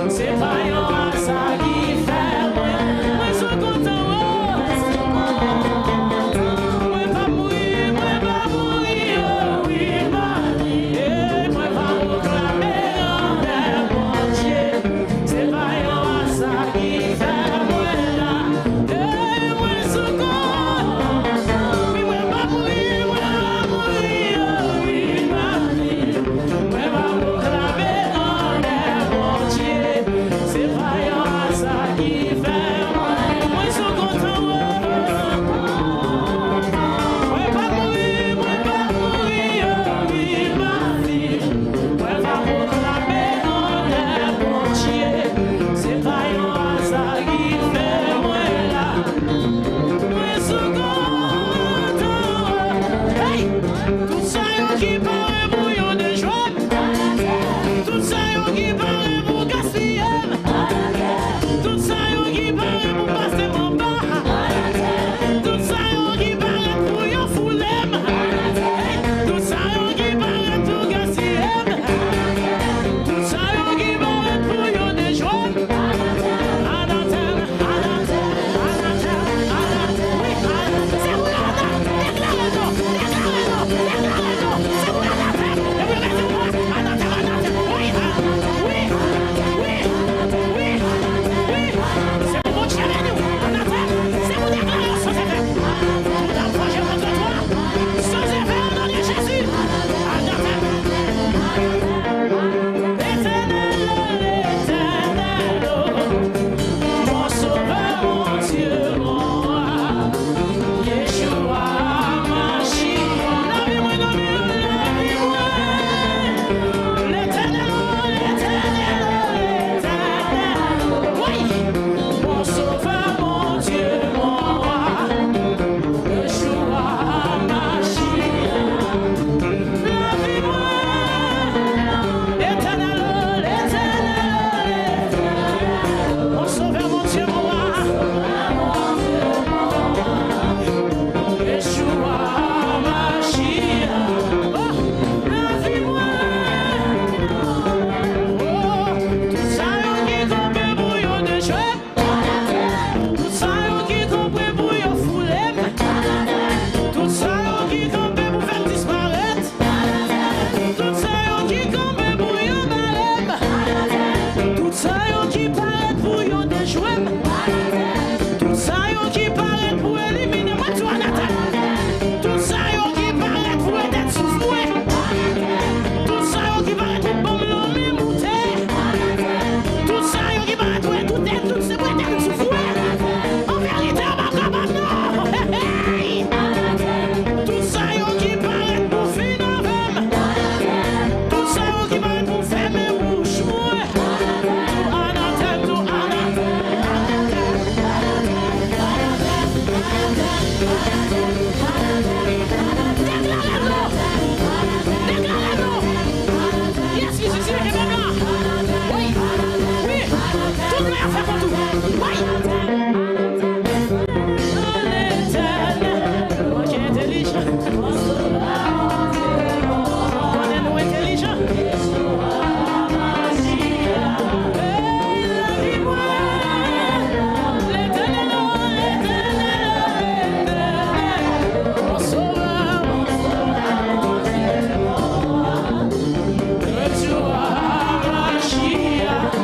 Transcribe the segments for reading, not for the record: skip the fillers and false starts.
C'est pas un ça qui fait moi je suis content. Moi pas mourir, oui, moi pas proclamer en l'air, mon Dieu. C'est pas un ça qui fait moi là. Moi je suis content. Oui, moi pas mourir, oui, moi pas proclamer en l'air, mon Dieu. C'est pas un ça qui fait moi je suis content. Moi pas mourir, oui, moi pas proclamer en l'air, mon Dieu. C'est pas un ça qui fait moi là. Moi je suis content. Hey, tout ça yo qui paraît bouillon de joie. Tout ça yo qui paraît pour gaspiller. Tout ça yo qui paraît pour passer mon bas. Tout ça yo qui paraît pour yo fouler. Tout ça yo qui paraît pour gaspiller. Tout ça yo qui paraît pour yo de joie. Anathème, anathème, anathème, anathème. Oui, c'est vous l'anathème. Déclarez-le, déclarez-le, déclarez-le. C'est vous l'anathème. Et vous mettez moi. Anathème, anathème. Oui, oui, oui, oui, oui. C'est pour mon Dieu, nous. Anathème. C'est vous déclarer sans effet. Tout approcher contre toi. Sans effet, au nom de Jésus. Anathème. L'éternel, mon sauveur, mon Dieu, mon roi. Yeshua, Mashiach. Lave-moi, lave-moi. L'éternel, oui. Mon sauveur, mon Dieu, mon roi. Yeshua, Mashiach. Lave-moi. L'éternel, mon sauveur, mon Dieu, mon roi. Yeshua, Mashiach. Oh, lave-moi. Oh, tout ça yo qui compte pour yo de jouer. Tout ça yo qui compte pour yo fouler. Tout ça yo qui compte pour faire disparaître. Tout ça yo qui compte pour yo malade. Tout ça yo qui paraît pour yo déjouer. Tout ça yo qui paraît pour éliminer moi toi Nathan. Tout ça yo qui paraît pour être souffoué. Tout ça yo qui paraît pour bon l'homme monter. Tout ça yo qui paraît pour tout être tout ce pour être souffoué. En vérité on va comme non. Hey. Tout ça yo qui paraît pour finir avec. Tout ça yo qui paraît pour faire mes bouches moi. Tout anathème, tout anathème. Déclarez-le. Yes, oui, c'est le même là. Oui, oui. Tout le monde fait pour tout. Oui. L'éternel, moi qui est intelligent. Connais-nous intelligent. Hey, lave-moi. L'éternel, mon sauveur, mon Yeshua, Mashiach.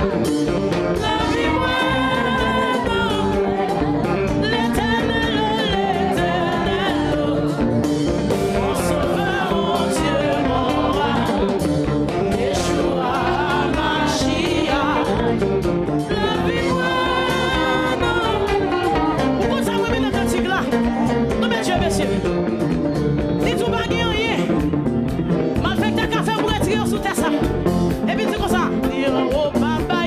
Lave-moi. L'éternel, mon sauveur, mon Dieu, mon roi. Yeshua, Mashiach. Lave-moi. Pourquoi ça vous met dans le cantique là? Non mais Dieu, messieurs. Dis-tu pas gagner rien. Mal fait ta café pour retirer sous ta ça. Et puis c'est comme ça. Dire oh papa,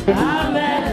Amen.